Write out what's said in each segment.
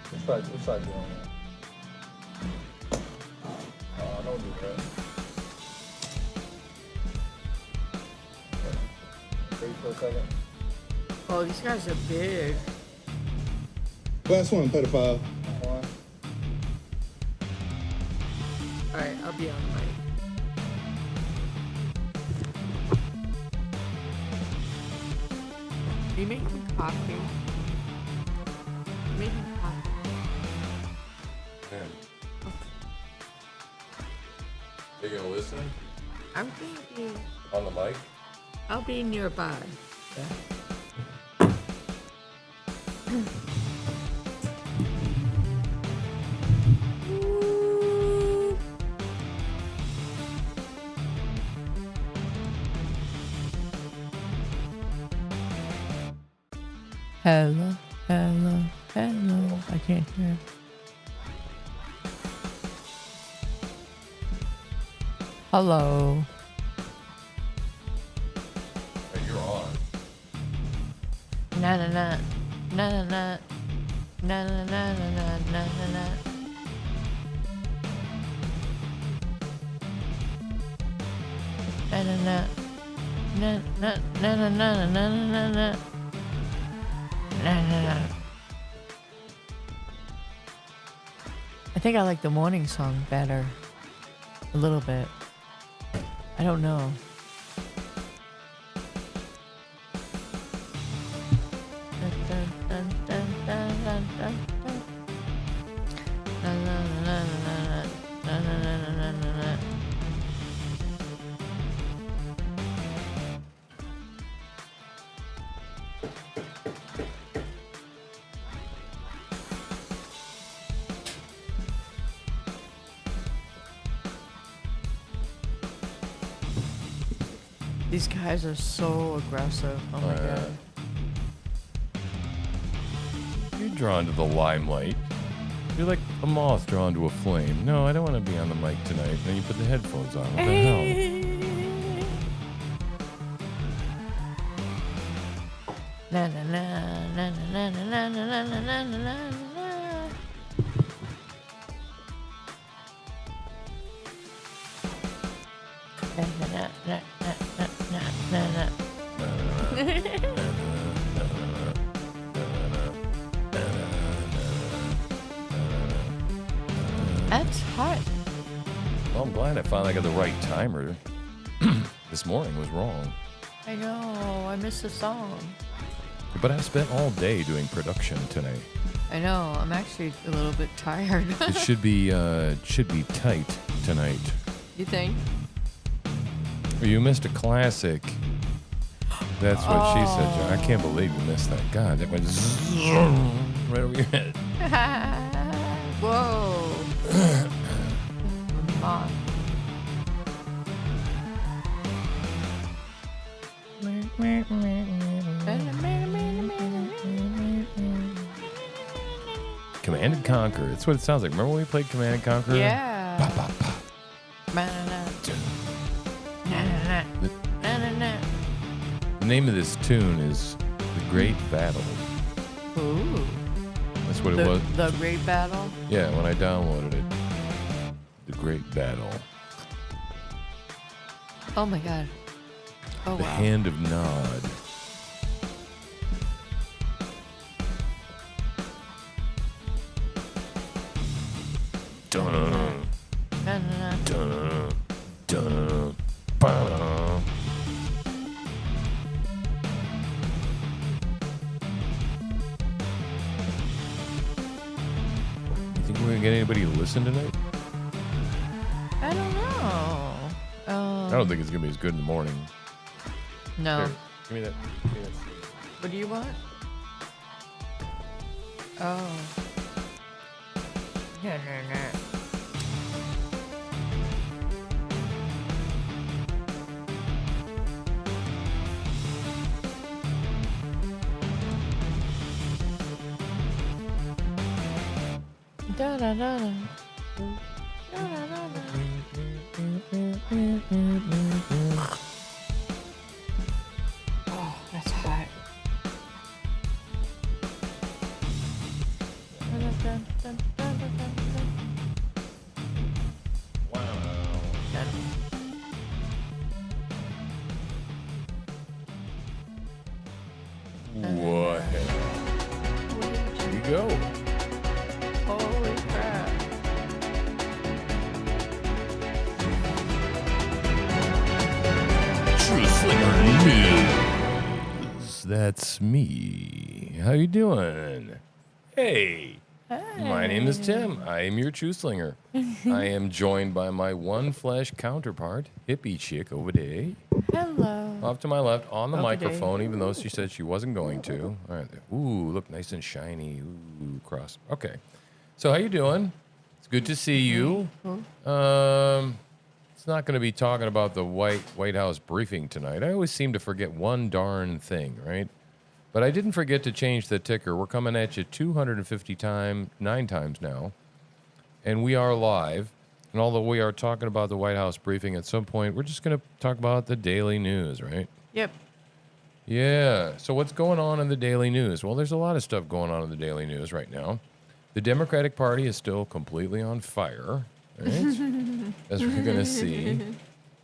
Which side you on? Oh, don't do that. Wait for a second. Oh, these guys are big. Last one, pedophile. One. Alright, I'll be on the mic. Are you making coffee? You're making coffee. Man. You gonna listen? I'm thinking On the mic? I'll be nearby. Hello, hello, hello. I can't hear. Hello. Hey, you're on. Na na na. Na na na. Na na na na na na na na. Na na na. Na na na na na na na na na. Na na na. I think I like the morning song better. A little bit. I don't know. These guys are so aggressive. Oh my god. You're drawn to the limelight. You're like a moth drawn to a flame. No, I don't want to be on the mic tonight. Then you put the headphones on. What the hell? Na na na na na na na na na na na na na. That's hot. Well, I'm glad I finally got the right timer. This morning was wrong. I know. I missed the song. But I spent all day doing production tonight. I know. I'm actually a little bit tired. It should be tight tonight. You think? You missed a classic. That's what she said, John. I can't believe you missed that. God, that went right over your head. Whoa. Mom. Command and Conquer. That's what it sounds like. Remember when we played Command and Conquer? Yeah. Ba, ba, ba. The name of this tune is The Great Battle. Ooh. That's what it was. The Great Battle? Yeah, when I downloaded it. The Great Battle. Oh my god. Oh The wow. Hand of Nod. Dun, dun, dun, ba. You think we're gonna get anybody to listen tonight? I don't know. I don't think it's gonna be as good in the morning. No. Here, give me that. What do you want? Oh. No, no, no. Da da da da. Da da da da. Oh, that's hot. dun, dun, dun, dun, dun. Wow. Dun. What? Here you go. Holy crap. TruthSlinger News. That's me. How you doing? Hey. My name is Tim. I am your TruthSlinger. I am joined by my one flesh counterpart, hippie chick over there. Hello. Off to my left on the Okay. microphone, even though she said she wasn't going to. All right. Ooh, look nice and shiny. Ooh, cross. Okay. So how you doing? It's good to see you. It's not going to be talking about the White House briefing tonight. I always seem to forget one darn thing, right? But I didn't forget to change the ticker. We're coming at you 9 times now. And we are live. And although we are talking about the White House briefing at some point, we're just going to talk about the daily news, right? Yep. Yeah. So what's going on in the daily news? Well, there's a lot of stuff going on in the daily news right now. The Democratic Party is still completely on fire, right? As we're going to see.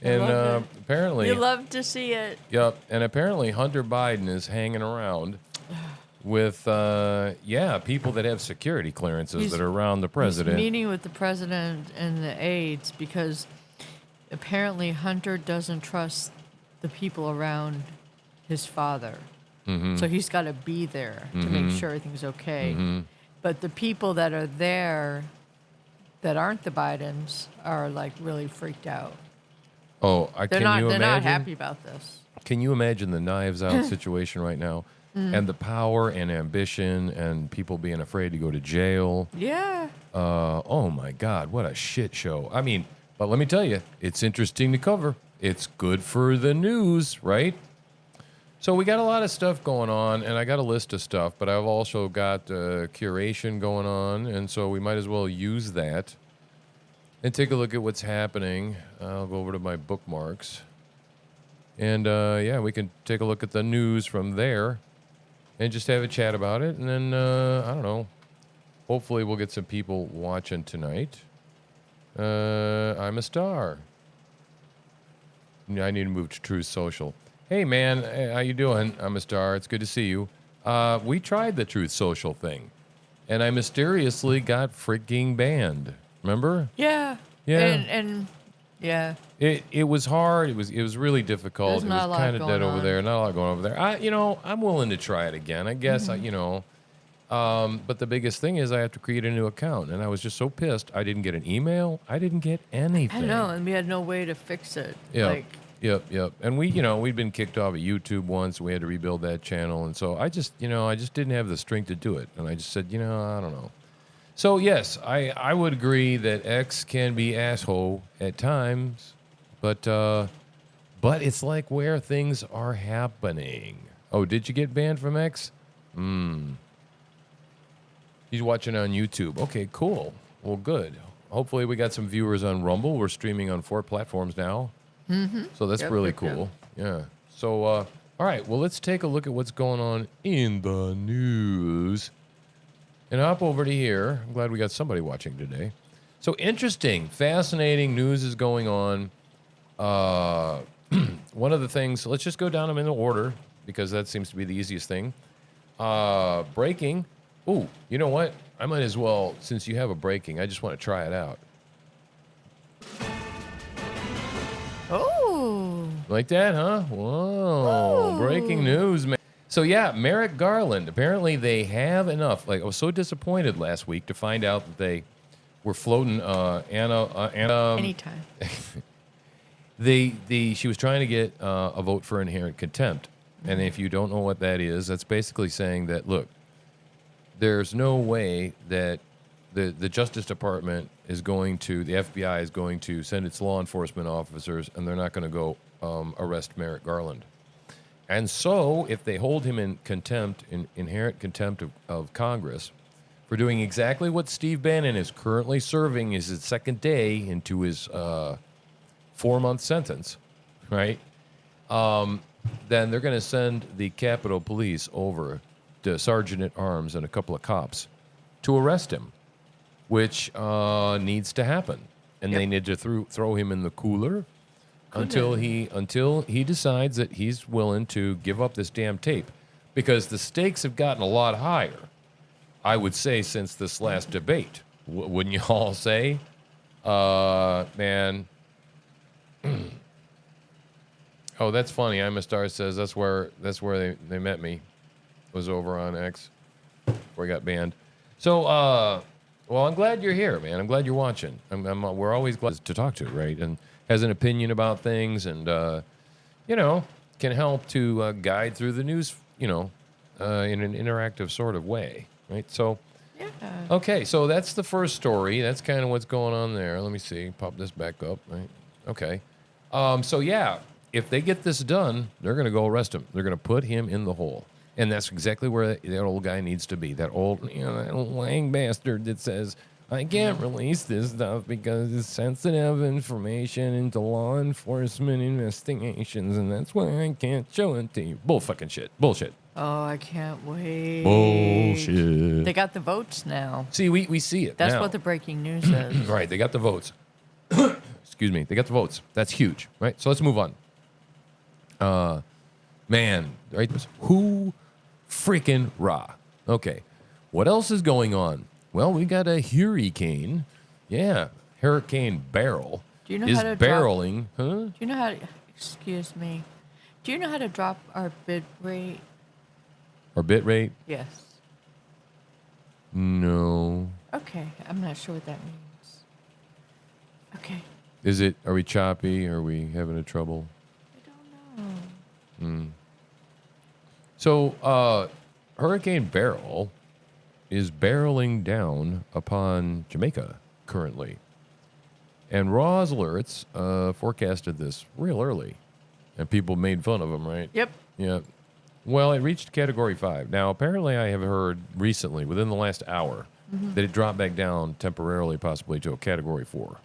And love it. apparently... You love to see it. Yep. And apparently Hunter Biden is hanging around with, people that have security clearances that are around the president. He's meeting with the president and the aides because apparently Hunter doesn't trust the people around his father. Mm-hmm. So he's got to be there to make sure everything's okay. Mm-hmm. But the people that are there that aren't the Bidens are like really freaked out. Oh, They're can you not imagine? happy about this. Can you imagine the Knives Out situation right now? And the power and ambition and people being afraid to go to jail. Yeah. Oh my God, what a shit show. I mean, but let me tell you, it's interesting to cover. It's good for the news, right? So we got a lot of stuff going on, and I got a list of stuff, but I've also got curation going on, and so we might as well use that and take a look at what's happening. I'll go over to my bookmarks. And, we can take a look at the news from there and just have a chat about it. And then, I don't know, hopefully we'll get some people watching tonight. I'm a star. I need to move to Truth Social. Hey, man, how you doing? I'm a star. It's good to see you. We tried the Truth Social thing, and I mysteriously got freaking banned. Remember? Yeah. Yeah. And yeah. It was hard. It was really difficult. There's It not a was lot kind of going dead over on. there. Not a lot going over there. I'm willing to try it again. I guess. But the biggest thing is I have to create a new account, and I was just so pissed. I didn't get an email. I didn't get anything. I know, and we had no way to fix it. Yeah. Yep. And we'd been kicked off of YouTube once. We had to rebuild that channel, and so I just didn't have the strength to do it. And I just said, I don't know. So yes, I would agree that X can be asshole at times, but it's like where things are happening. Oh, did you get banned from X? He's watching on YouTube. Okay, cool. Well, good. Hopefully we got some viewers on Rumble. We're streaming on 4 platforms now. Mm-hmm. So that's really cool. Yeah. So, all right. Well, let's take a look at what's going on in the news. And hop over to here. I'm glad we got somebody watching today. So interesting, fascinating news is going on. One of the things, let's just go down them in order because that seems to be the easiest thing. Breaking. Ooh, you know what? I might as well, since you have a breaking, I just want to try it out. Oh. Like that, huh? Whoa. Breaking news, man. So, yeah, Merrick Garland. Apparently, they have enough. Like, I was so disappointed last week to find out that they were floating Anna. Anytime. She was trying to get a vote for inherent contempt. And if you don't know what that is, that's basically saying that, look, there's no way that the Justice Department is going to, the FBI is going to send its law enforcement officers, and they're not going to go arrest Merrick Garland. And so, if they hold him in contempt, in inherent contempt of Congress, for doing exactly what Steve Bannon is currently serving as his second day into his 4-month sentence, right? Then they're going to send the Capitol Police over to Sergeant at Arms and a couple of cops to arrest him, which needs to happen. And Yep. they need to throw him in the cooler until he decides that he's willing to give up this damn tape, because the stakes have gotten a lot higher, I would say, since this last debate. Wouldn't you all say? Man. Oh, that's funny. I'm a Star says that's where they met me. Was over on X, where I got banned. So, well, I'm glad you're here, man. I'm glad you're watching. We're always glad to talk to, right? And has an opinion about things, and can help to guide through the news, in an interactive sort of way, right? So, Yeah. okay, so that's the first story. That's kind of what's going on there. Let me see. Pop this back up, right? Okay. So yeah, if they get this done, they're going to go arrest him. They're going to put him in the hole. And that's exactly where that old guy needs to be. That old lying bastard that says, I can't release this stuff because it's sensitive information into law enforcement investigations, and that's why I can't show it to you. Bullfucking shit. Bullshit. Oh, I can't wait. Bullshit. They got the votes now. See, we see it That's now. what the breaking news is. Right, they got the votes. Excuse me. They got the votes. That's huge, right? So let's move on. Man, right? Who freaking rah? Okay. What else is going on? Well, we got a hurricane. Yeah, Hurricane Beryl Do you know is how to drop- barreling. Huh? Do you know how to, excuse me, do you know how to drop our bid rate? Or bit rate? Yes. No. Okay, I'm not sure what that means. Okay, Is it? Are we choppy? Are we having a trouble? I don't know. So, Hurricane Beryl is barreling down upon Jamaica currently. And Raw's alerts forecasted this real early. And people made fun of them, right? Yep. Yeah. Well, it reached Category 5. Now, apparently I have heard recently, within the last hour, that it dropped back down temporarily, possibly to a Category 4.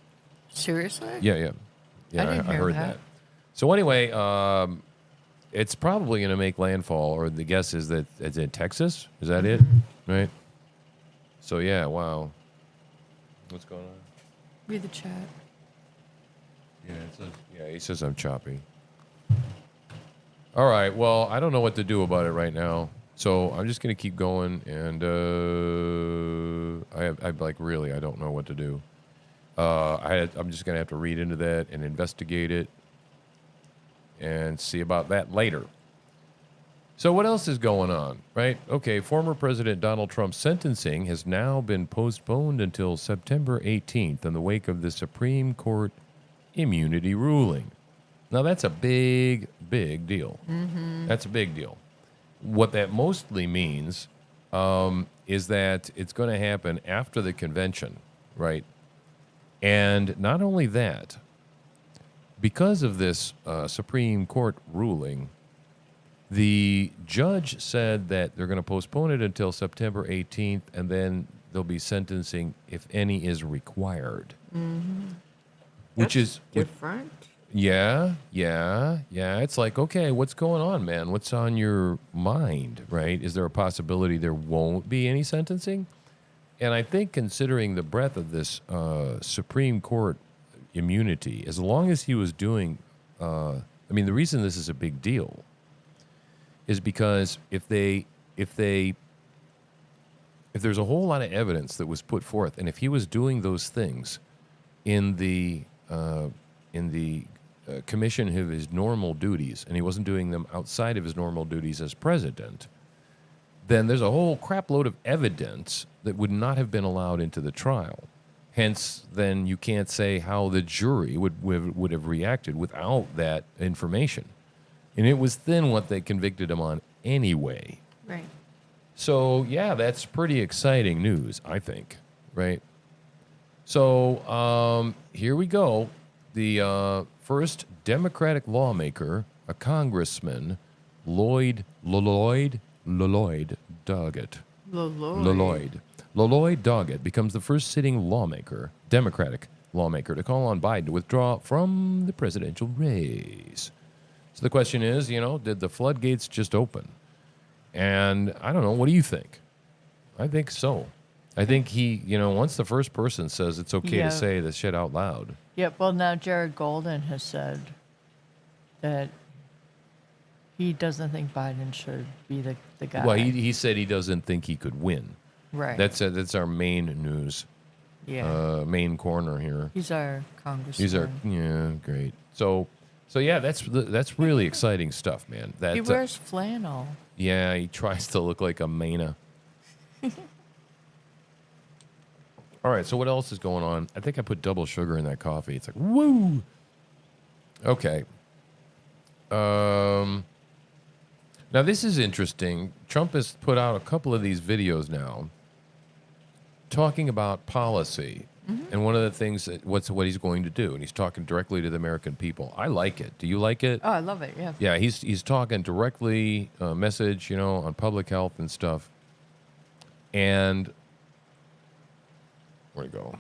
Seriously? Yeah. Yeah, I didn't hear heard that. that. So anyway, it's probably going to make landfall, or the guess is that it's in Texas. Is that it? Right? So yeah, wow. What's going on? Read the chat. Yeah, he says I'm choppy. All right, well, I don't know what to do about it right now. So I'm just going to keep going, and I don't know what to do. I'm just going to have to read into that and investigate it and see about that later. So what else is going on, right? Okay, former President Donald Trump's sentencing has now been postponed until September 18th in the wake of the Supreme Court immunity ruling. Now, that's a big, big deal. That's a big deal. What that mostly means is that it's going to happen after the convention, right? And not only that, because of this Supreme Court ruling, the judge said that they're going to postpone it until September 18th, and then there'll be sentencing if any is required. Which is different. Yeah. It's like, okay, what's going on, man? What's on your mind, right? Is there a possibility there won't be any sentencing? And I think considering the breadth of this Supreme Court immunity, as long as he was doing, the reason this is a big deal is because if there's a whole lot of evidence that was put forth, and if he was doing those things in the commission of his normal duties, and he wasn't doing them outside of his normal duties as president, then there's a whole crap load of evidence that would not have been allowed into the trial. Hence, then you can't say how the jury would have reacted without that information. And it was then what they convicted him on anyway. Right. So, yeah, that's pretty exciting news, I think, right? So, here we go. The first Democratic lawmaker, a congressman, Lloyd Doggett. Lloyd Doggett becomes the first sitting lawmaker, Democratic lawmaker, to call on Biden to withdraw from the presidential race. So the question is, did the floodgates just open? And I don't know. What do you think? I think so. I think he, once the first person says it's okay Yeah. to say this shit out loud. Yeah, well, now Jared Golden has said that he doesn't think Biden should be the guy. Well, he said he doesn't think he could win. right. That's our main news, yeah. main corner here. He's our congressman. These are great. So yeah, that's really exciting stuff, man. That He wears flannel. yeah, he tries to look like a Maina. All right, so what else is going on? I think I put double sugar in that coffee. It's like woo. Okay. Now this is interesting. Trump has put out a couple of these videos now, talking about policy. And one of the things that what he's going to do, and he's talking directly to the American people. I like it. Do you like it? Oh, I love it. Yeah. Yeah, he's talking directly, message, on public health and stuff. And where'd it go?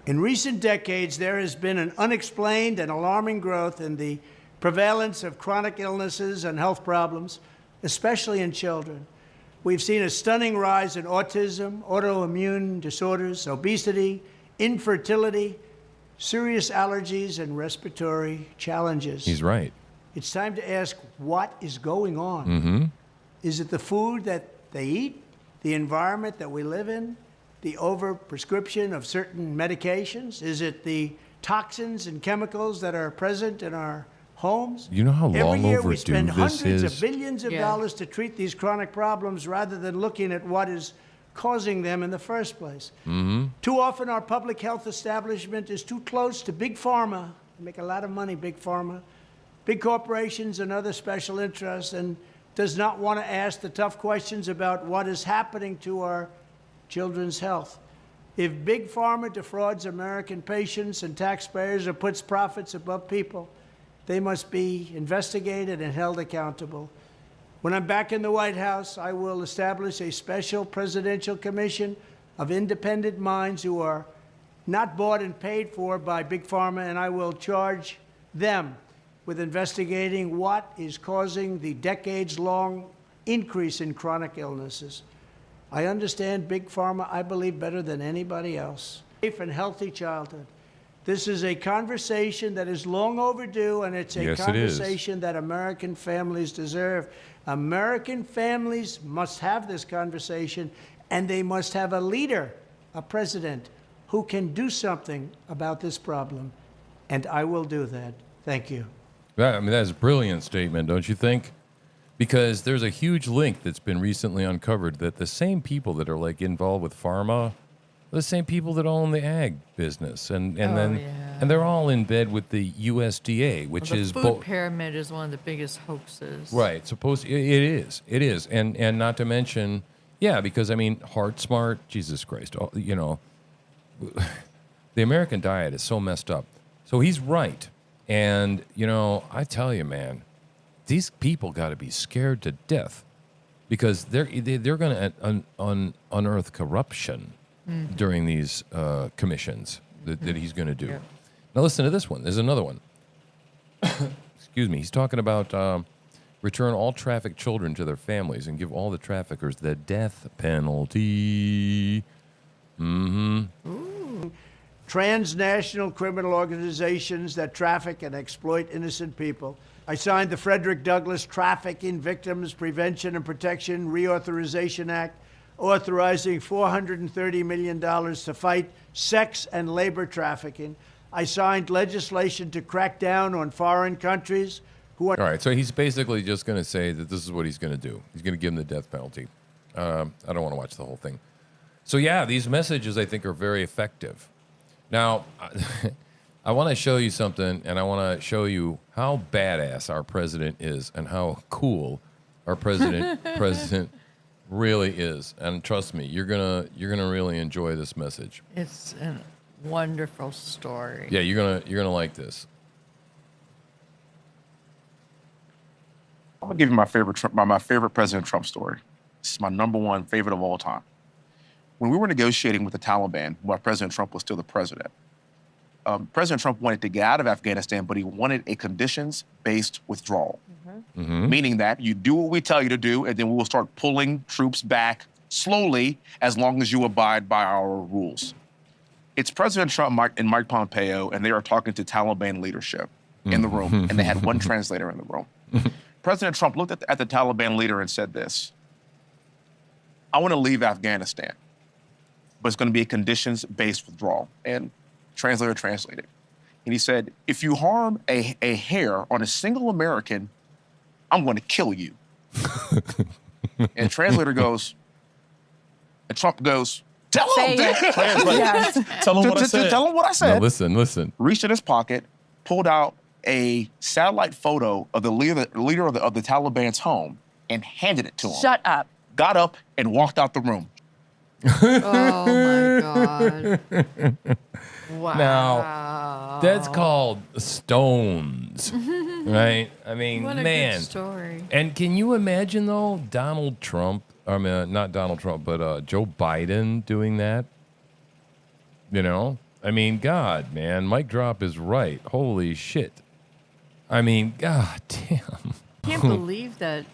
In recent decades, there has been an unexplained and alarming growth in the prevalence of chronic illnesses and health problems, especially in children. We've seen a stunning rise in autism, autoimmune disorders, obesity, infertility, serious allergies, and respiratory challenges. He's right. It's time to ask what is going on. Mm-hmm. Is it the food that they eat, the environment that we live in, the overprescription of certain medications? Is it the toxins and chemicals that are present in our homes? You know how Every long year we overdue spend this hundreds is? of billions of dollars to treat these chronic problems rather than looking at what is causing them in the first place. Mm-hmm. Too often our public health establishment is too close to big pharma. They make a lot of money, big pharma, big corporations and other special interests, and does not want to ask the tough questions about what is happening to our children's health. If big pharma defrauds American patients and taxpayers or puts profits above people, they must be investigated and held accountable. When I'm back in the White House, I will establish a special presidential commission of independent minds who are not bought and paid for by Big Pharma, and I will charge them with investigating what is causing the decades-long increase in chronic illnesses. I understand Big Pharma, I believe, better than anybody else. Safe and healthy childhood. This is a conversation that is long overdue, and it's a Yes, it is. conversation that American families deserve. American families must have this conversation, and they must have a leader, a president, who can do something about this problem. And I will do that. Thank you. That's a brilliant statement, don't you think? Because there's a huge link that's been recently uncovered that the same people that are like involved with pharma, the same people that own the ag business, and they're all in bed with the USDA, which Well, is the food pyramid is one of the biggest hoaxes. right. It is, and not to mention, because Heart Smart, Jesus Christ, the American diet is so messed up. So he's right, and I tell you, man, these people got to be scared to death because they're going to unearth corruption during these commissions that he's going to do. Yeah. Now listen to this one. There's another one. Excuse me. He's talking about return all trafficked children to their families and give all the traffickers the death penalty. Mm-hmm. Transnational criminal organizations that traffic and exploit innocent people. I signed the Frederick Douglass Trafficking Victims Prevention and Protection Reauthorization Act, authorizing $430 million to fight sex and labor trafficking. I signed legislation to crack down on foreign countries who are... All right, so he's basically just going to say that this is what he's going to do. He's going to give him the death penalty. I don't want to watch the whole thing. So yeah, these messages I think are very effective. Now, I want to show you something, and I want to show you how badass our president is and how cool our president really is. And trust me, you're gonna really enjoy this message. It's a wonderful story. Yeah, you're gonna like this. I'm gonna give you my favorite President Trump story. This is my number one favorite of all time. When we were negotiating with the Taliban, while President Trump was still the president, President Trump wanted to get out of Afghanistan, but he wanted a conditions-based withdrawal, meaning that you do what we tell you to do, and then we will start pulling troops back slowly, as long as you abide by our rules. It's President Trump and Mike Pompeo, and they are talking to Taliban leadership in the room, and they had one translator in the room. President Trump looked at the Taliban leader and said this: I want to leave Afghanistan, but it's going to be a conditions-based withdrawal. And translator translated. And he said, if you harm a hair on a single American, I'm going to kill you. And translator goes, and Trump goes, tell him. Yes. Tell him what I said. Tell him what I said. Now listen. Reached in his pocket, pulled out a satellite photo of the leader of the Taliban's home and handed it to him. Shut up. Got up and walked out the room. Oh my God. Wow. Now, that's called stones, right? I mean, What a man. good story. And can you imagine, though, Donald Trump, I mean, not Donald Trump, but Joe Biden doing that? You know? I mean, God, man, mic drop is right. Holy shit. I mean, God damn. Can't believe that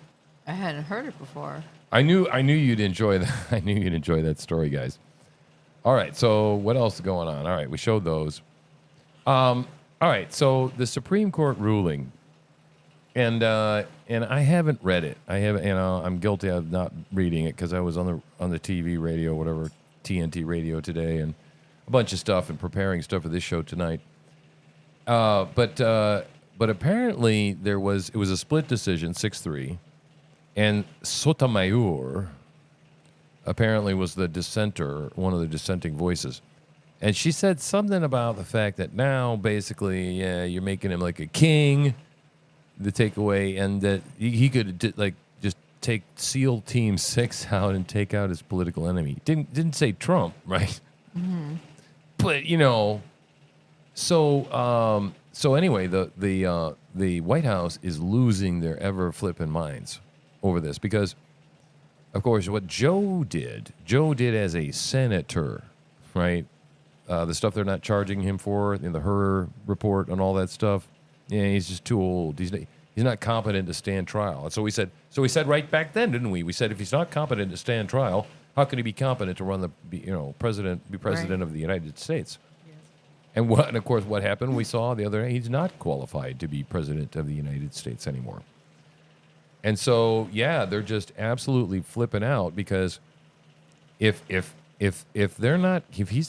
I hadn't heard it before. I knew you'd enjoy that. I knew you'd enjoy that story, guys. All right, so what else is going on? All right, we showed those. All right, so the Supreme Court ruling, and I haven't read it. I haven't. I'm guilty of not reading it because I was on the TV, radio, whatever, TNT radio today, and a bunch of stuff and preparing stuff for this show tonight. But apparently it was a split decision, 6-3. And Sotomayor apparently was the dissenter, one of the dissenting voices. And she said something about the fact that now, basically, yeah, you're making him like a king, the takeaway, and that he could just take SEAL Team 6 out and take out his political enemy. Didn't say Trump, right? Mm-hmm. But, so anyway, the White House is losing their ever-flipping minds over this because, of course, what Joe did as a senator, right? The stuff they're not charging him for in the Hur report and all that stuff. Yeah, he's just too old. He's not competent to stand trial. And so we said right back then, didn't we? We said if he's not competent to stand trial, how could he be competent to run be president right. of the United States? And of course, what happened? We saw the other day he's not qualified to be president of the United States anymore. And so, yeah, they're just absolutely flipping out because if he's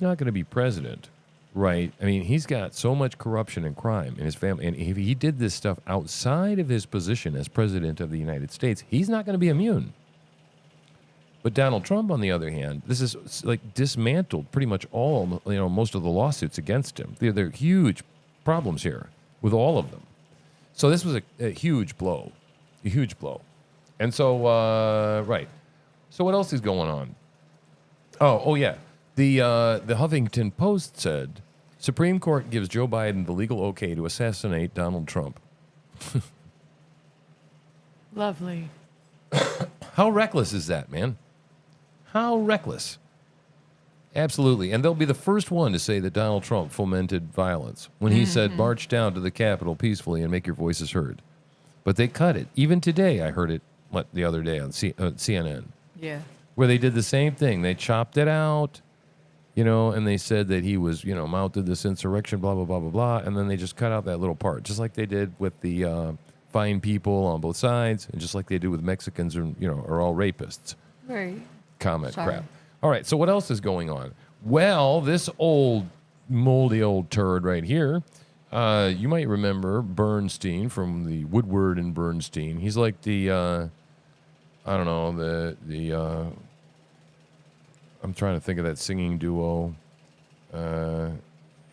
not going to be president, right? I mean, he's got so much corruption and crime in his family, and if he did this stuff outside of his position as president of the United States, he's not going to be immune. But Donald Trump, on the other hand, this is like dismantled pretty much all, most of the lawsuits against him. There are huge problems here with all of them. So this was a huge blow. A huge blow. And so, right. So what else is going on? Oh yeah. The Huffington Post said, Supreme Court gives Joe Biden the legal okay to assassinate Donald Trump. Lovely. How reckless is that, man? How reckless. Absolutely. And they'll be the first one to say that Donald Trump fomented violence when he said, march down to the Capitol peacefully and make your voices heard. But they cut it. Even today, I heard it the other day on CNN. Yeah. Where they did the same thing. They chopped it out, and they said that he was, mounted this insurrection, blah, blah, blah, blah, blah. And then they just cut out that little part, just like they did with the fine people on both sides, and just like they do with Mexicans are all rapists. Right. Comment Sorry. crap. All right, so what else is going on? Well, this moldy old turd right here, you might remember Bernstein from the Woodward and Bernstein. He's like the, I'm trying to think of that singing duo.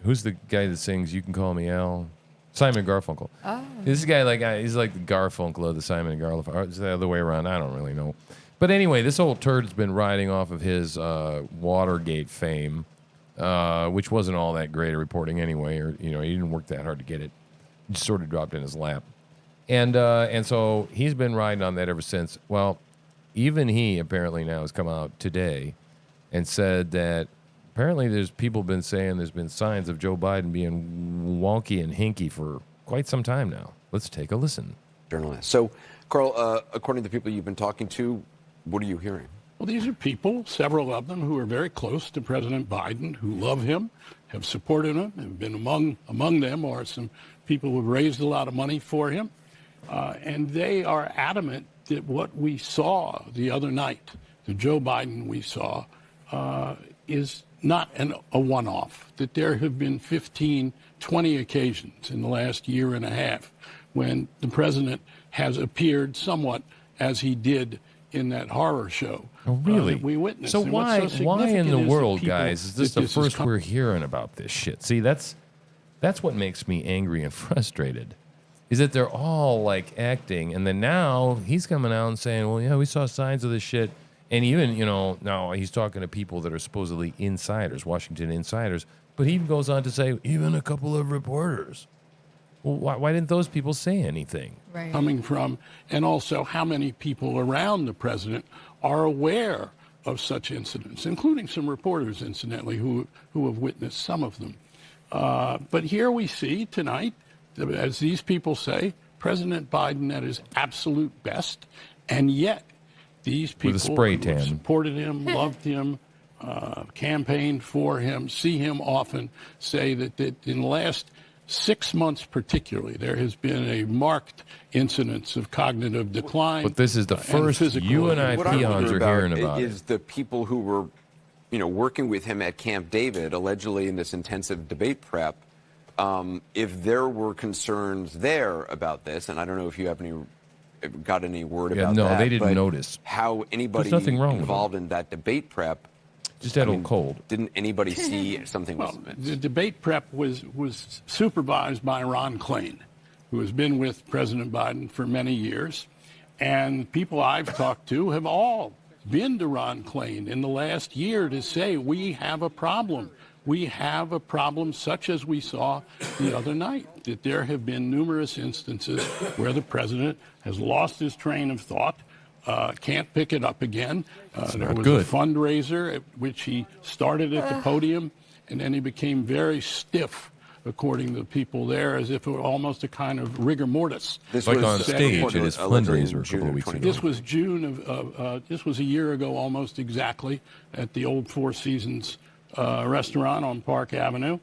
Who's the guy that sings You Can Call Me Al? Simon Garfunkel. Oh. This guy, he's like the Garfunkel of the Simon and Garfunkel. Or it's the other way around. I don't really know. But anyway, this old turd's been riding off of his Watergate fame, which wasn't all that great at reporting anyway, or he didn't work that hard to get it. It just sort of dropped in his lap, and so he's been riding on that ever since. Well, even he apparently now has come out today and said that apparently there's people been saying there's been signs of Joe Biden being wonky and hinky for quite some time now. Let's take a listen. Journalist. So, Carl, according to the people you've been talking to, what are you hearing? Well, these are people, several of them, who are very close to President Biden, who love him, have supported him, have been among them are some people who have raised a lot of money for him. And they are adamant that what we saw the other night, the Joe Biden we saw, is not a one-off, that there have been 15, 20 occasions in the last year and a half when the president has appeared somewhat as he did in that horror show. Oh, really? That we witnessed. So And what's so why in significant the is that world, people- guys, is this that the is first we're hearing about this shit? See, that's what makes me angry and frustrated, is that they're all like acting, and then now he's coming out and saying, well, yeah, we saw signs of this shit. And even, now he's talking to people that are supposedly insiders, Washington insiders, but he goes on to say, even a couple of reporters. Well, why didn't those people say anything? Right. coming from, and also how many people around the president are aware of such incidents, including some reporters, incidentally, who have witnessed some of them. But here we see tonight, as these people say, President Biden at his absolute best, and yet these people With a spray who have tan. supported him, loved him, campaigned for him, see him often, say that in the last 6 months particularly, there has been a marked incidence of cognitive decline. But this is the and first physical you and I What I peons wonder are hearing about is it. the people who were, working with him at Camp David, allegedly in this intensive debate prep. If there were concerns there about this, and I don't know if you have got any word about no, that. they didn't but notice. how anybody nothing wrong with involved in that debate prep. Just had a little cold. Didn't anybody see something was Well, amiss? the debate prep was supervised by Ron Klain, who has been with President Biden for many years. And people I've talked to have all been to Ron Klain in the last year to say, we have a problem. We have a problem such as we saw the other night, that there have been numerous instances where the president has lost his train of thought, can't pick it up again. There was good. a fundraiser at which he started at the podium, and then he became very stiff, according to the people there, as if it were almost a kind of rigor mortis. This Like was on stage at his allegedly in fundraiser a June couple of of weeks ago. 2020. This was June this was a year ago almost exactly, at the old Four Seasons restaurant on Park Avenue.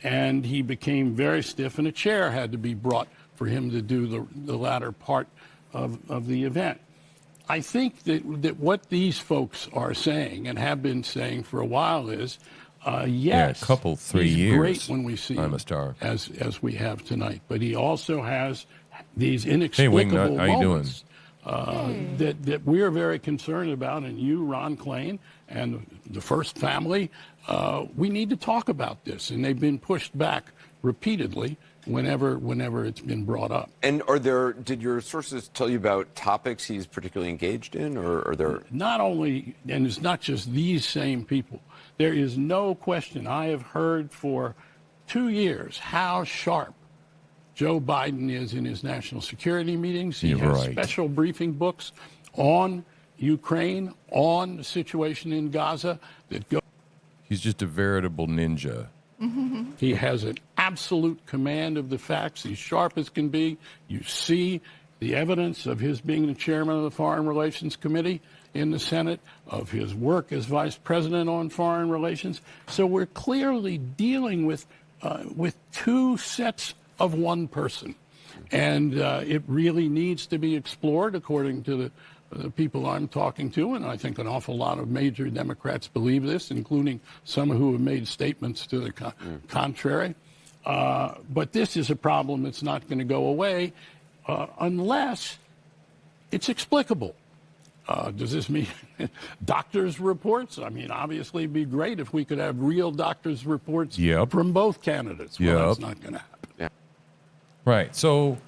And he became very stiff, and a chair had to be brought for him to do the latter part of the event. I think that what these folks are saying and have been saying for a while is, yes, a couple, 3 he's years, great when we see I'm him a star. as we have tonight, but he also has these Hey, inexplicable Wingnut, how you doing? moments that we're very concerned about, and you, Ron Klain, and the First Family, we need to talk about this, and they've been pushed back repeatedly whenever it's been brought up. And did your sources tell you about topics he's particularly engaged in, or are there? Not only, and it's not just these same people, there is no question. I have heard for 2 years how sharp Joe Biden is in his national security meetings. He You're has right. special briefing books on Ukraine, on the situation in Gaza that go. He's just a veritable ninja. He has an absolute command of the facts. He's sharp as can be. You see the evidence of his being the chairman of the Foreign Relations Committee in the Senate, of his work as vice president on foreign relations. So we're clearly dealing with two sets of one person. And it really needs to be explored, according to the people I'm talking to, and I think an awful lot of major Democrats believe this, including some who have made statements to the contrary. But this is a problem that's not going to go away unless it's explicable. Does this mean doctors' reports? I mean, obviously, it'd be great if we could have real doctors' reports Yep. from both candidates. Well, that's Yep. not going to happen. Right. So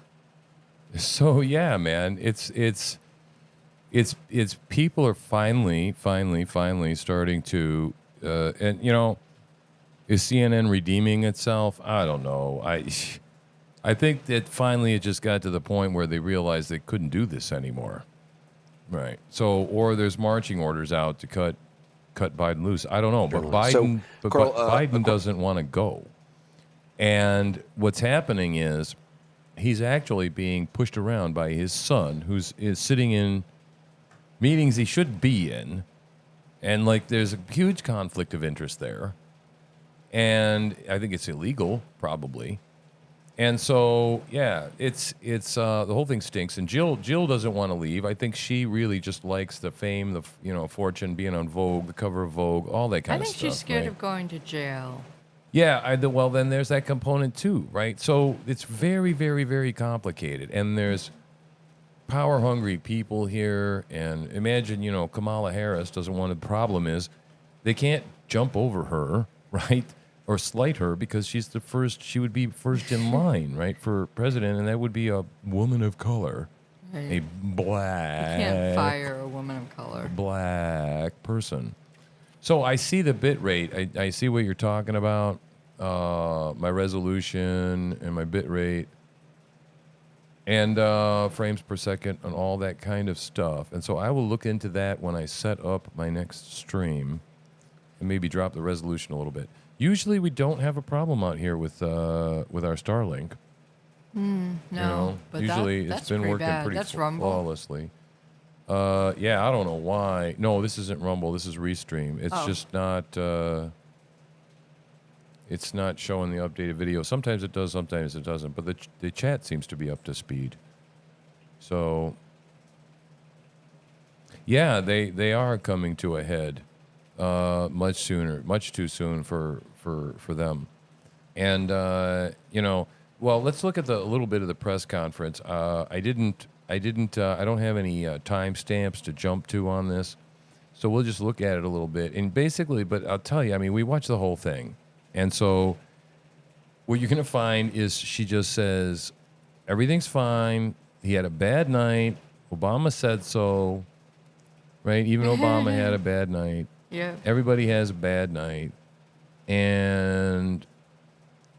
yeah, man. It's people are finally starting to, and is CNN redeeming itself? I don't know. I think that finally it just got to the point where they realized they couldn't do this anymore. Right. So, or there's marching orders out to cut Biden loose. I don't know, but Biden, So, Carl, Biden doesn't want to go. And what's happening is he's actually being pushed around by his son, is sitting in meetings he should be in, And like, there's a huge conflict of interest there. And I think it's illegal, probably. And so, yeah, it's the whole thing stinks. And Jill doesn't want to leave. I think she really just likes the fame, the fortune, being on Vogue, the cover of Vogue, all that kind of stuff. I think she's scared right? of going to jail. Yeah, well, then there's that component too, right? So it's very, very, very complicated. And there's power-hungry people here. And imagine, Kamala Harris doesn't want to. The problem is they can't jump over her, right? Or slight her because she would be first in line, right, for president, and that would be a woman of color, Right. a black. You can't fire a woman of color. Black person. So I see the bit rate. I see what you're talking about. My resolution and my bit rate, and frames per second, and all that kind of stuff. And so I will look into that when I set up my next stream, and maybe drop the resolution a little bit. Usually we don't have a problem out here with our Starlink. No, but usually that's it's been pretty working bad. pretty That's Rumble. flawlessly. Yeah, I don't know why. No, this isn't Rumble. This is Restream. It's just not. It's not showing the updated video. Sometimes it does, sometimes it doesn't. But the chat seems to be up to speed. So, yeah, they are coming to a head. Much sooner, much too soon for them. And well, let's look at a little bit of the press conference. I don't have any timestamps to jump to on this, so we'll just look at it a little bit. And basically, but I'll tell you, I mean, we watched the whole thing, and so what you're gonna find is she just says everything's fine. He had a bad night. Obama said so, right? Even Obama had a bad night. Yeah. Everybody has a bad night, and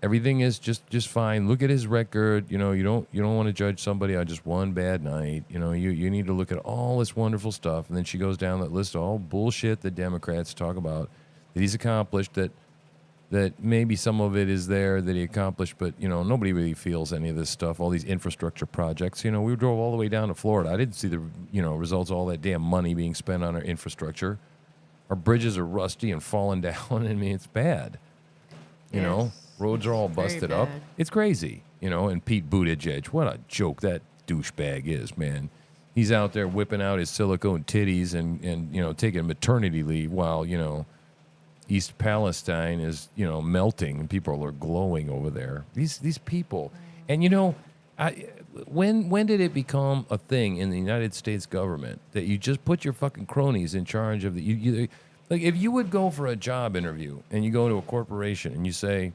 everything is just fine. Look at his record. You don't want to judge somebody on just one bad night. You need to look at all this wonderful stuff. And then she goes down that list of all bullshit that Democrats talk about that he's accomplished. That maybe some of it is there that he accomplished, but nobody really feels any of this stuff. All these infrastructure projects. We drove all the way down to Florida. I didn't see the results of all that damn money being spent on our infrastructure. Our bridges are rusty and falling down. I mean, it's bad. Roads are all busted up. bad. It's crazy. And Pete Buttigieg, what a joke that douchebag is, man. He's out there whipping out his silicone titties and taking maternity leave while, East Palestine is, melting and people are glowing over there. These people. And, when did it become a thing in the United States government that you just put your fucking cronies in charge of the... like, if you would go for a job interview and you go to a corporation and you say,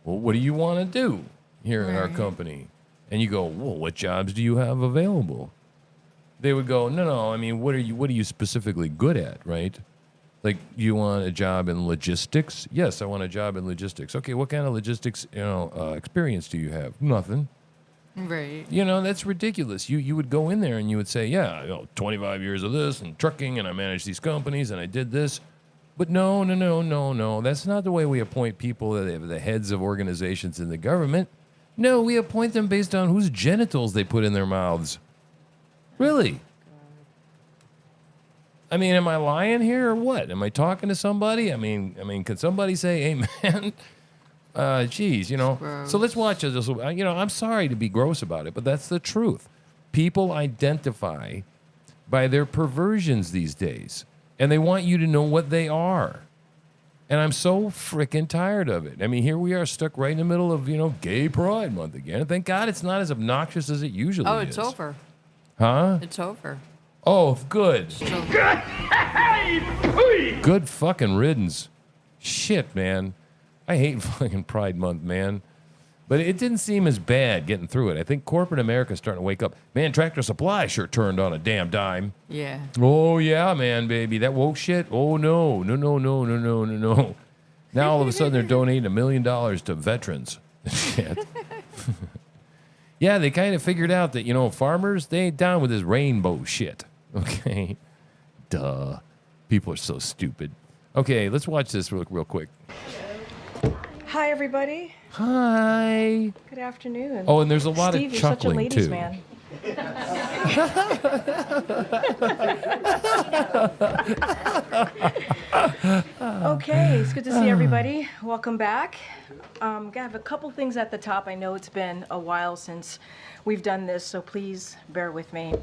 well, what do you want to do here in our company? And you go, well, what jobs do you have available? They would go, no, I mean, what are you specifically good at, right? Like, you want a job in logistics? Yes, I want a job in logistics. Okay, what kind of logistics, experience do you have? Nothing. Right. That's ridiculous. You would go in there and you would say, yeah, 25 years of this and trucking, and I managed these companies and I did this. But no. That's not the way we appoint people, the heads of organizations in the government. No, we appoint them based on whose genitals they put in their mouths. Really? I mean, am I lying here or what? Am I talking to somebody? I mean, can somebody say amen? Geez, So let's watch this. I'm sorry to be gross about it, but that's the truth. People identify by their perversions these days, and they want you to know what they are. And I'm so freaking tired of it. I mean, here we are stuck right in the middle of, Gay Pride Month again. Thank God it's not as obnoxious as it usually is. Oh, it's over. Huh? It's over. Oh, good. It's over. Good fucking riddance. Shit, man. I hate fucking Pride Month, man. But it didn't seem as bad getting through it. I think corporate America's starting to wake up. Man, Tractor Supply sure turned on a damn dime. Yeah. Oh, yeah, man, baby. That woke shit? Oh, no. No. Now all of a sudden they're donating $1 million to veterans. Shit. Yeah, they kind of figured out that, farmers, they ain't down with this rainbow shit. Okay? Duh. People are so stupid. Okay, let's watch this real quick. Hi, everybody. Hi. Good afternoon. Oh, and there's a lot Steve, of you're such a chuckling, ladies' too. man. Okay, it's good to see everybody. Welcome back. I have a couple things at the top. I know it's been a while since we've done this, so please bear with me.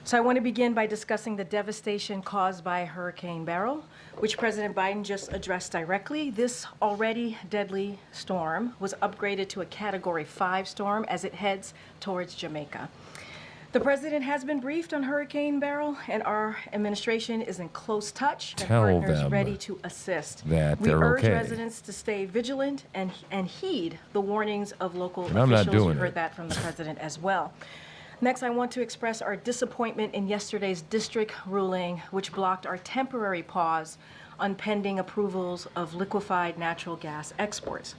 So I want to begin by discussing the devastation caused by Hurricane Beryl, which President Biden just addressed directly. This already deadly storm was upgraded to a Category 5 storm as it heads towards Jamaica. The president has been briefed on Hurricane Beryl, and our administration is in close touch and Tell partners them ready to assist. that We they're urge okay. residents to stay vigilant and heed the warnings of local And I'm not officials. doing You heard it. that from the president as well. Next, I want to express our disappointment in yesterday's district ruling, which blocked our temporary pause on pending approvals of liquefied natural gas exports.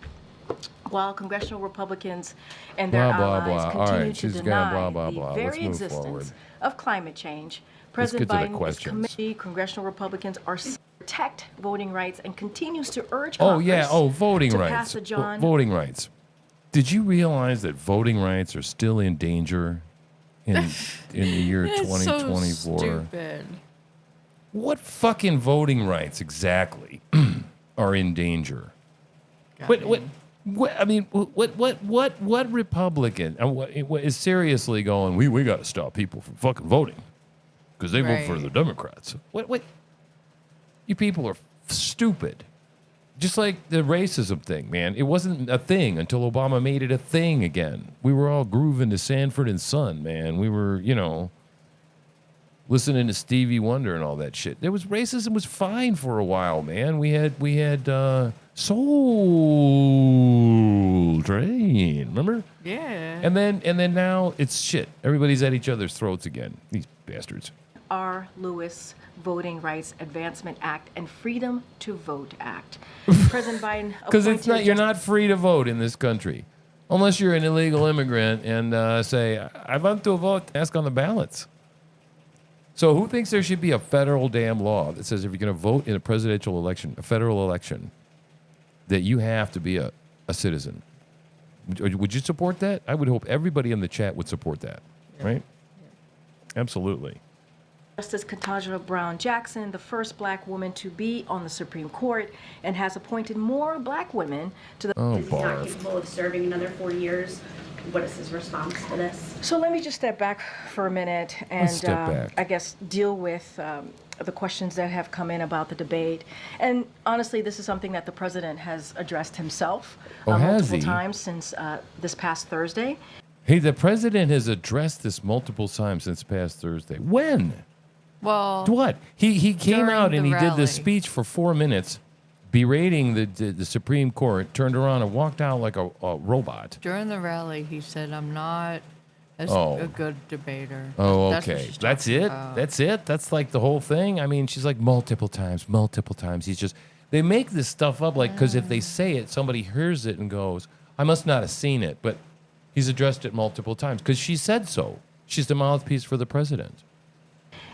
While congressional Republicans and their Blah, blah, allies blah. All continue right, to she's gonna deny blah, blah, the blah. very Let's move existence forward. of climate change, Let's President get to the Biden, his questions. committee, congressional Republicans are to protect voting rights and continues to urge Oh Congress yeah. Oh, voting to rights. pass a John Voting rights. Did you realize that voting rights are still in danger in the year It's so 2024? stupid. What fucking voting rights exactly are in danger? What I mean, what Republican what is seriously going? We got to stop people from fucking voting because they vote for Right. the Democrats. What? You people are stupid. Just like the racism thing, man. It wasn't a thing until Obama made it a thing again. We were all grooving to Sanford and Son, man. We were, listening to Stevie Wonder and all that shit. There was racism was fine for a while, man. We had Soul Train, remember? Yeah. And then now it's shit. Everybody's at each other's throats again. These bastards. R. Lewis Voting Rights Advancement Act and Freedom to Vote Act. President Biden Because appointed you're not free to vote in this country. Unless you're an illegal immigrant and say, I want to vote, ask on the ballots. So who thinks there should be a federal damn law that says if you're going to vote in a presidential election, a federal election, that you have to be a citizen? Would you support that? I would hope everybody in the chat would support that, right? Absolutely. Justice Ketanji Brown Jackson, the first black woman to be on the Supreme Court, and has appointed more black women to the. Oh, He's not barf. capable of serving another 4 years. What is his response to this? So let me just step back for a minute and step back. I guess deal with the questions that have come in about the debate. And honestly, this is something that the president has addressed himself Oh, has multiple he? times since this past Thursday. Hey, the president has addressed this multiple times since past Thursday. When? Well, What? He came During out and the he did rally. this speech for 4 minutes, berating the Supreme Court, turned around and walked out like a robot. during the rally, he said, I'm not Oh. a good debater. Oh, That's what okay. she's That's talking it? about. That's it? That's like the whole thing? I mean, she's like multiple times. They make this stuff up like, because if they say it, somebody hears it and goes, I must not have seen it. But he's addressed it multiple times because she said so. She's the mouthpiece for the president.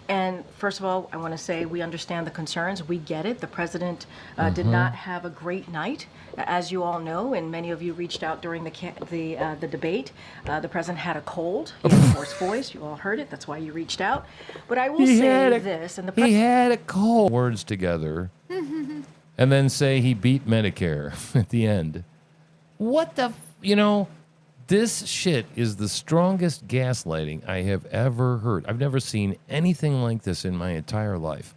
And first of all, I want to say we understand the concerns. We get it. The president Mm-hmm. did not have a great night, as you all know, and many of you reached out during the debate. The president had a cold. He had a hoarse voice. You all heard it. That's why you reached out. But I will say this, and the He president. had a cold. Words together and then say he beat Medicare at the end. What the, this shit is the strongest gaslighting I have ever heard. I've never seen anything like this in my entire life.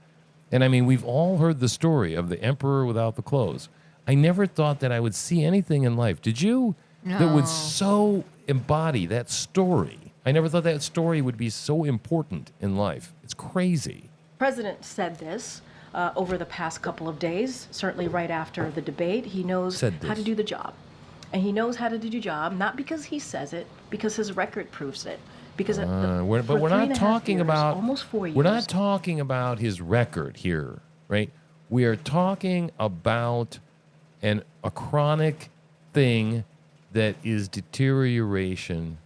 And I mean, we've all heard the story of the emperor without the clothes. I never thought that I would see anything in life. Did you? That No. would so embody that story. I never thought that story would be so important in life. It's crazy. President said this over the past couple of days, certainly right after the debate. He knows Said how to this. do the job. And he knows how to do the job, not because he says it, because his record proves it. Because But we're for not 3.5 talking years, about almost 4 years. We're not talking about his record here, right? We are talking about a chronic thing that is deterioration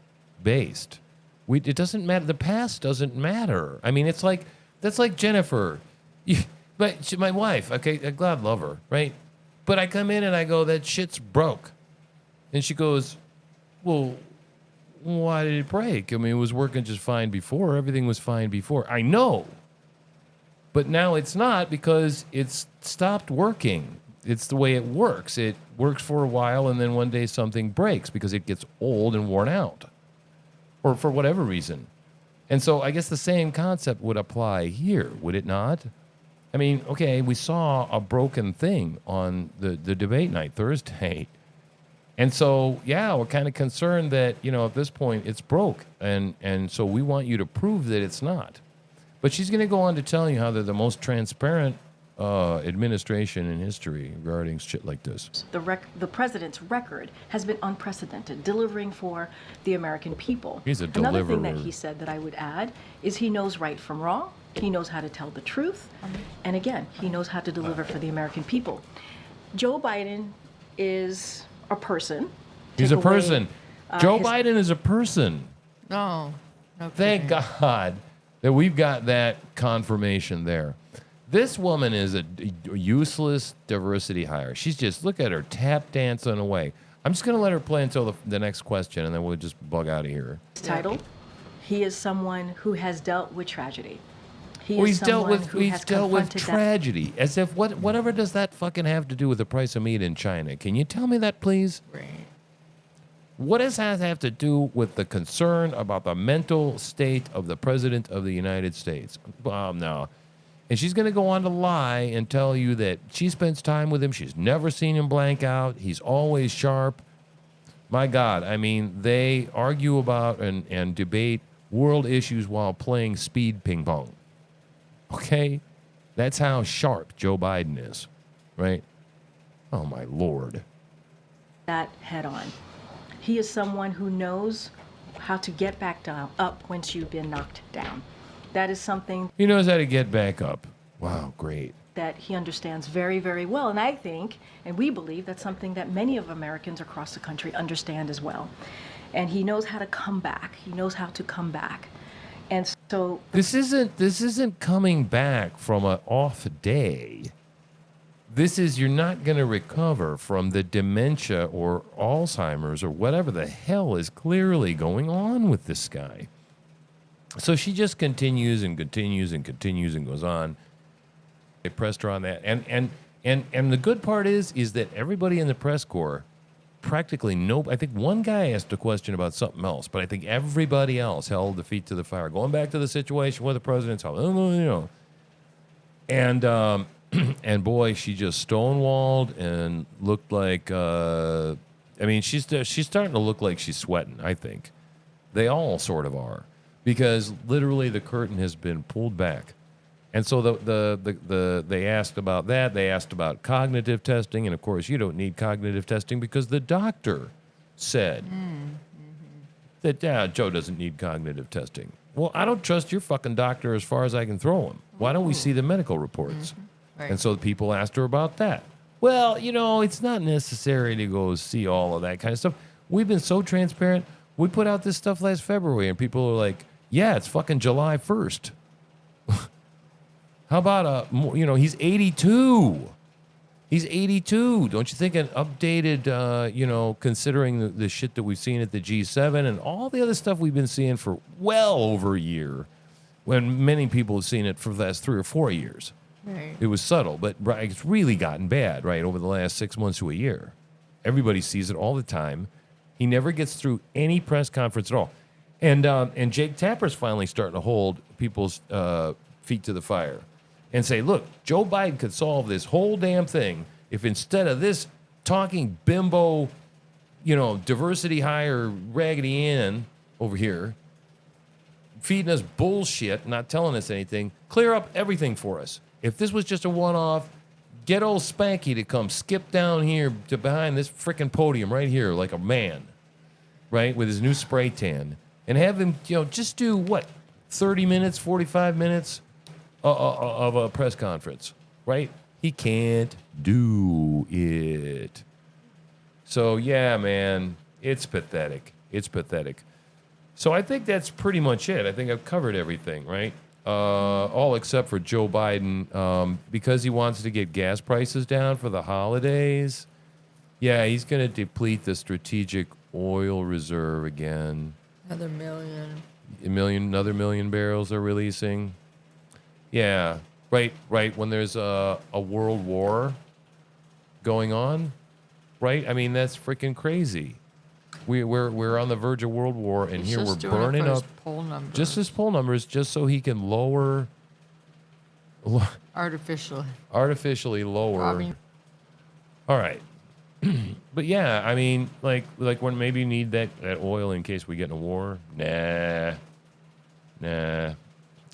based. It doesn't matter. The past doesn't matter. I mean, that's like Jennifer, my wife. Okay, God love her, right? But I come in and I go, that shit's broke, and she goes, well, why did it break? I mean, it was working just fine before. Everything was fine before. I know. But now it's not because it's stopped working. It's the way it works. It works for a while, and then one day something breaks because it gets old and worn out, or for whatever reason. And so I guess the same concept would apply here, would it not? I mean, okay, we saw a broken thing on the debate night Thursday. And so, yeah, we're kind of concerned that, at this point it's broke. And so we want you to prove that it's not. But she's going to go on to tell you how they're the most transparent administration in history regarding shit like this. The president's record has been unprecedented, delivering for the American people. He's a Another thing deliverer. that he said that I would add is he knows right from wrong. He knows how to tell the truth. And again, he knows how to deliver for the American people. Joe Biden is a person. He's a Take away, person. Joe his- Biden is a person. No. No Thank kidding. God that we've got that confirmation there. This woman is a useless diversity hire. She's just, look at her, tap dancing away. I'm just going to let her play until the next question, and then we'll just bug out of here. title. He is someone who has dealt with tragedy. He Well, is he's dealt someone with who he's has dealt with confronted that. tragedy, as if whatever does that fucking have to do with the price of meat in China? Can you tell me that, please? Right. What does that have to do with the concern about the mental state of the president of the United States? No. And she's going to go on to lie and tell you that she spends time with him. She's never seen him blank out. He's always sharp. My God, I mean, they argue about and debate world issues while playing speed ping pong. Okay? That's how sharp Joe Biden is, right? Oh, my Lord. That head on. He is someone who knows how to get back down, up once you've been knocked down. That is something He knows how to get back up. Wow, great. that he understands very, very well. And I think, and we believe, that's something that many of Americans across the country understand as well. And he knows how to come back. He knows how to come back. And so This isn't coming back from an off day. This is, you're not going to recover from the dementia or Alzheimer's or whatever the hell is clearly going on with this guy. So she just continues and continues and continues and goes on. They pressed her on that. And the good part is that everybody in the press corps, practically I think one guy asked a question about something else, but I think everybody else held the feet to the fire. Going back to the situation where the president's, and and boy, she just stonewalled and looked like, she's starting to look like she's sweating, I think. They all sort of are, because literally the curtain has been pulled back. And so they asked about that. They asked about cognitive testing. And, of course, you don't need cognitive testing because the doctor said that Joe doesn't need cognitive testing. Well, I don't trust your fucking doctor as far as I can throw him. Why don't we see the medical reports? Right. And so people asked her about that. Well, it's not necessary to go see all of that kind of stuff. We've been so transparent. We put out this stuff last February, and people are like, yeah, it's fucking July 1st. How about he's 82. He's 82. Don't you think an updated, considering the shit that we've seen at the G7 and all the other stuff we've been seeing for well over a year, when many people have seen it for the last 3 or 4 years. Right. It was subtle, but it's really gotten bad, right, over the last 6 months to a year. Everybody sees it all the time. He never gets through any press conference at all. And Jake Tapper's finally starting to hold people's feet to the fire and say, look, Joe Biden could solve this whole damn thing if instead of this talking bimbo, diversity hire Raggedy Ann over here, feeding us bullshit, not telling us anything, clear up everything for us. If this was just a one-off, get old Spanky to come skip down here to behind this freaking podium right here like a man, right, with his new spray tan, and have him, just do, 30 minutes, 45 minutes of a press conference, right? He can't do it. So, yeah, man, it's pathetic. It's pathetic. So I think that's pretty much it. I think I've covered everything, right? All except for Joe Biden, because he wants to get gas prices down for the holidays. Yeah, he's going to deplete the strategic oil reserve again. Another million. Another million barrels are releasing. Yeah, right. When there's a world war going on, right? I mean, that's freaking crazy. We're on the verge of world war, and He's here we're just doing it burning for his up poll numbers. just his poll numbers, just so he can artificially lower. Robbing. All right. But yeah, I mean, like when maybe you need that oil in case we get in a war. Nah.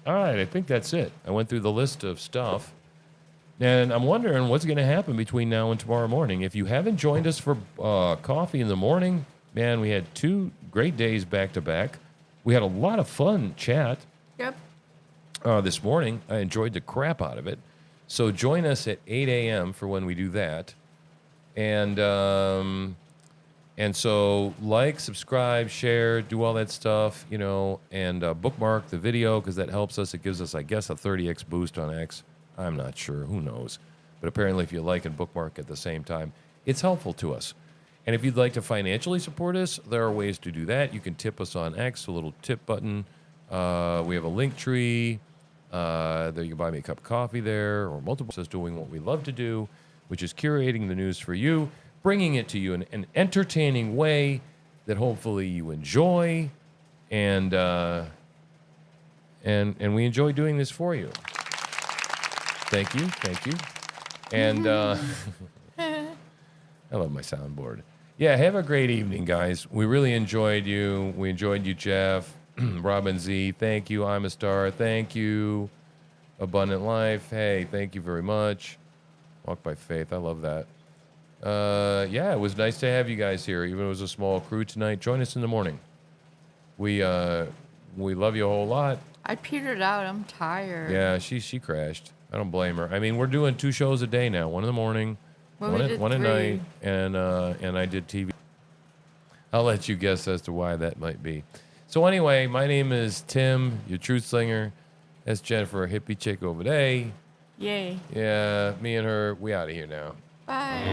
All right, I think that's it. I went through the list of stuff, and I'm wondering what's going to happen between now and tomorrow morning. If you haven't joined us for coffee in the morning, man, we had 2 great days back to back. We had a lot of fun chat. Yep. This morning. I enjoyed the crap out of it. So join us at 8 a.m. for when we do that. And so like, subscribe, share, do all that stuff, and bookmark the video because that helps us. It gives us, I guess, a 30x boost on X. I'm not sure. Who knows? But apparently if you like and bookmark at the same time, it's helpful to us. And if you'd like to financially support us, there are ways to do that. You can tip us on X, a little tip button. We have a link tree. There you can buy me a cup of coffee there, or multiple us doing what we love to do, which is curating the news for you, bringing it to you in an entertaining way that hopefully you enjoy, and we enjoy doing this for you. Thank you, and I love my soundboard. Yeah, have a great evening, guys. We really enjoyed you. We enjoyed you, Jeff. Robin Z, thank you. I'm a Star, thank you. Abundant Life, hey, thank you very much. Walk by Faith, I love that. Yeah, it was nice to have you guys here, even if it was a small crew tonight. Join us in the morning. We love you a whole lot. I petered out. I'm tired. Yeah, she crashed. I don't blame her. I mean, we're doing 2 shows a day now. One in the morning, Well, one at 3. night, and I did TV. I'll let you guess as to why that might be. So anyway, my name is Tim, your TruthSlinger. That's Jennifer, a hippie chick over there. Yay. Yeah, me and her, we out of here now. Bye.